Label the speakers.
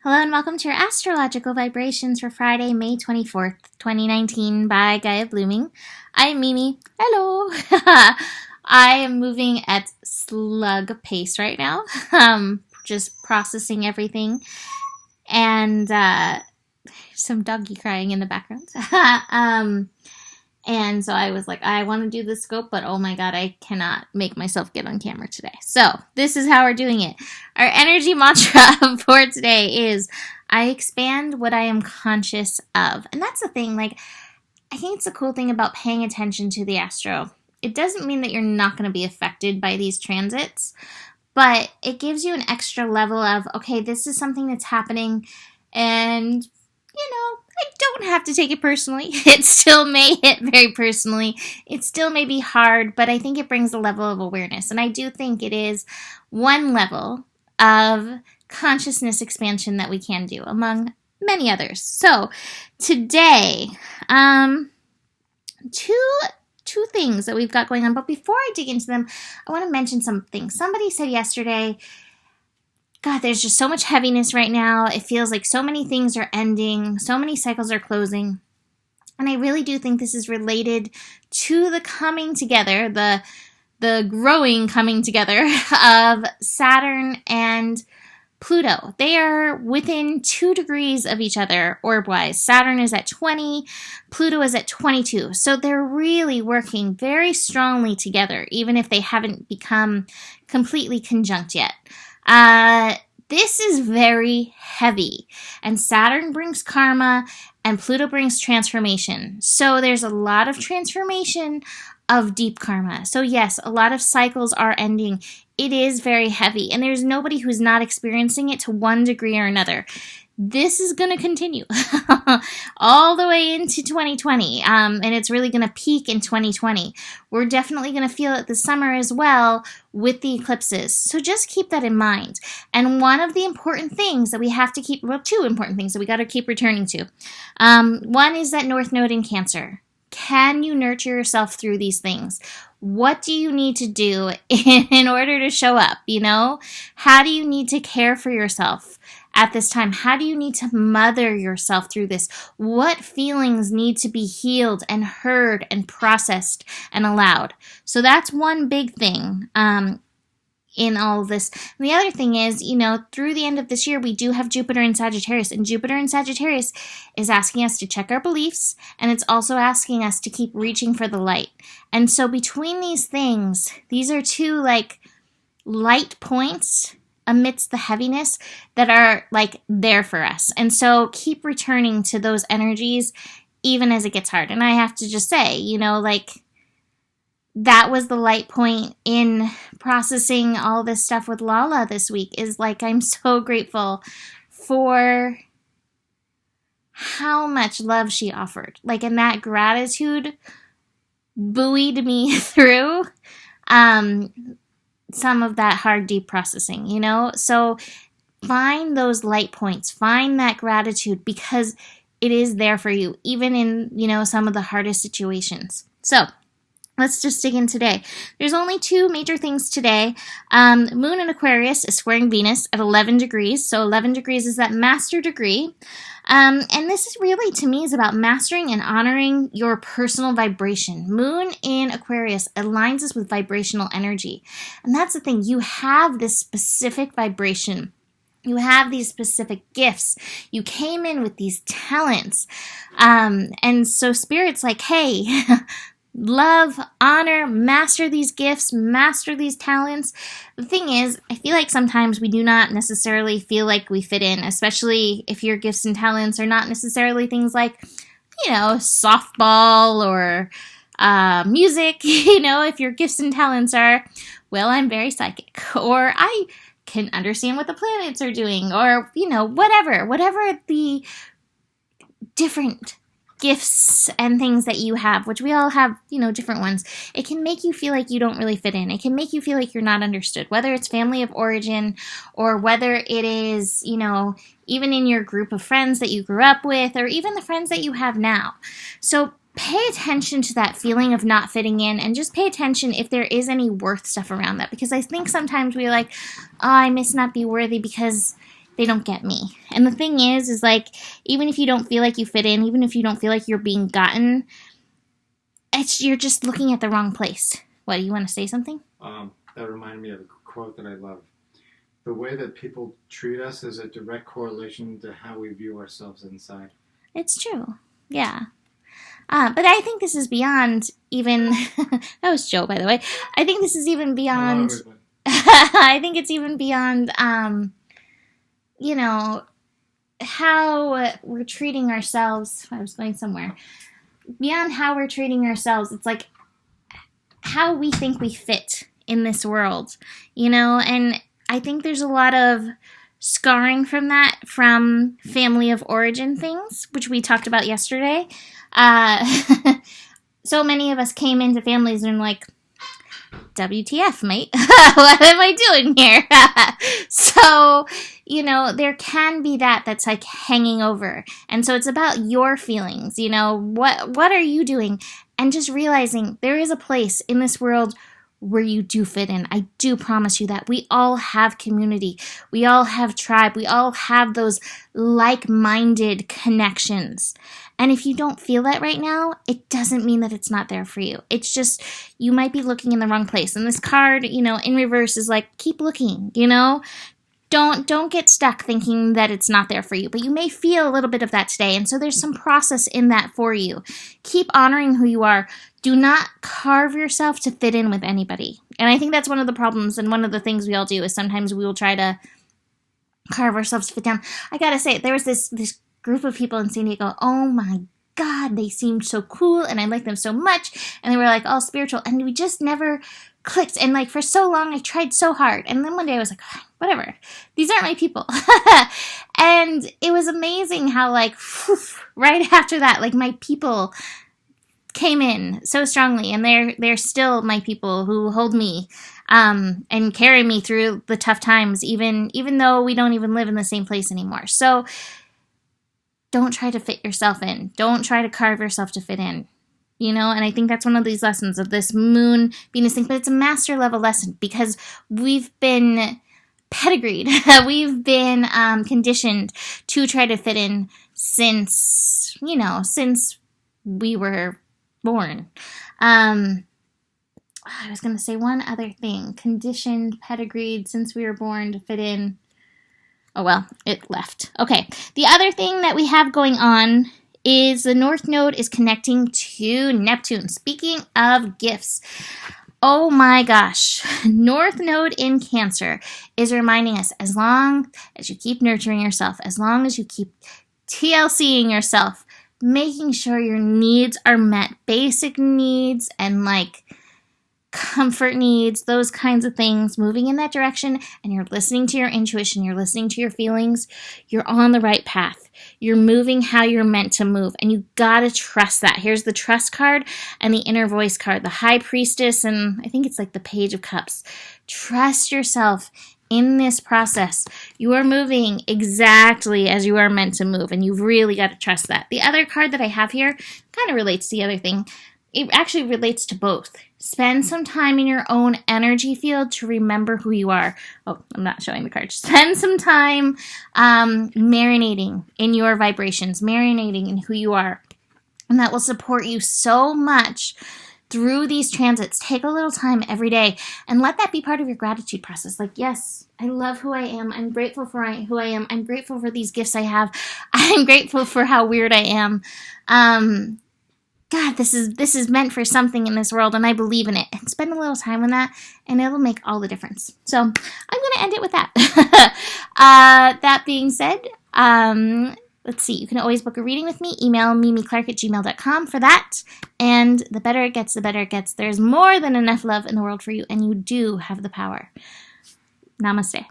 Speaker 1: Hello and welcome to your astrological vibrations for Friday, May 24th, 2019 by Gaia Blooming. I'm Mimi. Hello. I am moving at slug pace right now, just processing everything, and some doggy crying in the background. And so I was like, I want to do the scope, but oh my god, I cannot make myself get on camera today. So this is how we're doing it. Our energy mantra for today is, I expand what I am conscious of. And that's the thing, I think it's a cool thing about paying attention to the astro. It doesn't mean that you're not going to be affected by these transits, but it gives you an extra level of, okay, this is something that's happening, and I don't have to take it personally. It still may hit very personally. It still may be hard, but I think it brings a level of awareness. And I do think it is one level of consciousness expansion that we can do, among many others. So today, two things that we've got going on. But before I dig into them, I want to mention something. Somebody said yesterday, God, there's just so much heaviness right now. It feels like so many things are ending. So many cycles are closing. And I really do think this is related to the coming together, the growing coming together of Saturn and Pluto. They are within 2 degrees of each other orb-wise. Saturn is at 20, Pluto is at 22. So they're really working very strongly together, even if they haven't become completely conjunct yet. This is very heavy, and Saturn brings karma and Pluto brings transformation. So there's a lot of transformation of deep karma. So yes, a lot of cycles are ending. It is very heavy, and there's nobody who's not experiencing it to one degree or another. This is going to continue all the way into 2020, and it's really going to peak in 2020. We're definitely going to feel it this summer as well with the eclipses. So just keep that in mind. And one of the important things that we have to keep, well, 2 important things that we got to keep returning to. One is that North Node in Cancer. Can you nurture yourself through these things? What do you need to do in order to show up? How do you need to care for yourself at this time? How do you need to mother yourself through this? What feelings need to be healed and heard and processed and allowed? So that's one big thing in all of this. And the other thing is, through the end of this year, we do have Jupiter in Sagittarius, and Jupiter in Sagittarius is asking us to check our beliefs, and it's also asking us to keep reaching for the light. And so between these things, these are 2 light points amidst the heaviness that are there for us. And so keep returning to those energies even as it gets hard. And I have to just say, that was the light point in processing all this stuff with Lala this week, is I'm so grateful for how much love she offered. And that gratitude buoyed me through some of that hard, deep processing, So find those light points, find that gratitude, because it is there for you, even in, some of the hardest situations. So let's just dig in today. There's only 2 major things today. Moon in Aquarius is squaring Venus at 11 degrees. So 11 degrees is that master degree. And this is really, to me, is about mastering and honoring your personal vibration. Moon in Aquarius aligns us with vibrational energy. And that's the thing. You have this specific vibration. You have these specific gifts. You came in with these talents. And so Spirit's like, hey, love, honor, master these gifts, master these talents. The thing is, I feel like sometimes we do not necessarily feel like we fit in, especially if your gifts and talents are not necessarily things like, softball or music. If your gifts and talents are, well, I'm very psychic, or I can understand what the planets are doing, or, whatever the different gifts and things that you have, which we all have, different ones. It can make you feel like you don't really fit in. It can make you feel like you're not understood, whether it's family of origin or whether it is, even in your group of friends that you grew up with, or even the friends that you have now. So pay attention to that feeling of not fitting in, and just pay attention if there is any worth stuff around that, because I think sometimes we're like, oh, I must not be worthy because they don't get me. And the thing is like, even if you don't feel like you fit in, even if you don't feel like you're being gotten, you're just looking at the wrong place. What, do you want to say something?
Speaker 2: That reminded me of a quote that I love. The way that people treat us is a direct correlation to how we view ourselves inside.
Speaker 1: It's true. Yeah. But I think this is beyond even... That was Joe, by the way. I think this is even beyond... I think it's even beyond, how we're treating ourselves. I was going somewhere. Beyond how we're treating ourselves, it's like how we think we fit in this world, and I think there's a lot of scarring from that, from family of origin things, which we talked about yesterday. So many of us came into families and like, WTF, mate? What am I doing here? So, there can be that's like hanging over. And so it's about your feelings, what are you doing? And just realizing there is a place in this world where you do fit in. I do promise you that. We all have community. We all have tribe. We all have those like-minded connections. And if you don't feel that right now, it doesn't mean that it's not there for you. It's just, you might be looking in the wrong place. And this card, in reverse is like, keep looking, Don't get stuck thinking that it's not there for you, but you may feel a little bit of that today. And so there's some process in that for you. Keep honoring who you are. Do not carve yourself to fit in with anybody. And I think that's one of the problems, and one of the things we all do is sometimes we will try to carve ourselves to fit down. I gotta say, there was this group of people in San Diego. Oh my God, they seemed so cool, and I liked them so much, and they were like all spiritual, and we just never clicked. And like for so long, I tried so hard, and then one day I was like, whatever, these aren't my people. And it was amazing how like right after that, like my people came in so strongly, and they're still my people who hold me and carry me through the tough times, even though we don't even live in the same place anymore. So don't try to fit yourself in. Don't try to carve yourself to fit in. And I think that's one of these lessons of this moon Venus thing, but it's a master level lesson because we've been pedigreed. We've been conditioned to try to fit in since we were born. I was going to say one other thing. Conditioned, pedigreed, since we were born to fit in. Oh, well, it left. Okay. The other thing that we have going on is the North Node is connecting to Neptune. Speaking of gifts, oh my gosh, North Node in Cancer is reminding us, as long as you keep nurturing yourself, as long as you keep TLCing yourself, making sure your needs are met, basic needs and like comfort needs, those kinds of things, moving in that direction, and you're listening to your intuition, you're listening to your feelings, you're on the right path. You're moving how you're meant to move, and you gotta trust that. Here's the trust card and the inner voice card, the High Priestess, and I think it's like the Page of Cups. Trust yourself in this process. You are moving exactly as you are meant to move, and you've really got to trust that. The other card that I have here kind of relates to the other thing. It actually relates to both. Spend some time in your own energy field to remember who you are. Oh, I'm not showing the card. Spend some time marinating in your vibrations, marinating in who you are. And that will support you so much through these transits. Take a little time every day and let that be part of your gratitude process. Like, yes, I love who I am. I'm grateful for who I am. I'm grateful for these gifts I have. I'm grateful for how weird I am. God, this is meant for something in this world, and I believe in it. And spend a little time on that, and it'll make all the difference. So I'm going to end it with that. That being said, let's see. You can always book a reading with me. Email mimiclark@gmail.com for that. And the better it gets, the better it gets. There's more than enough love in the world for you, and you do have the power. Namaste.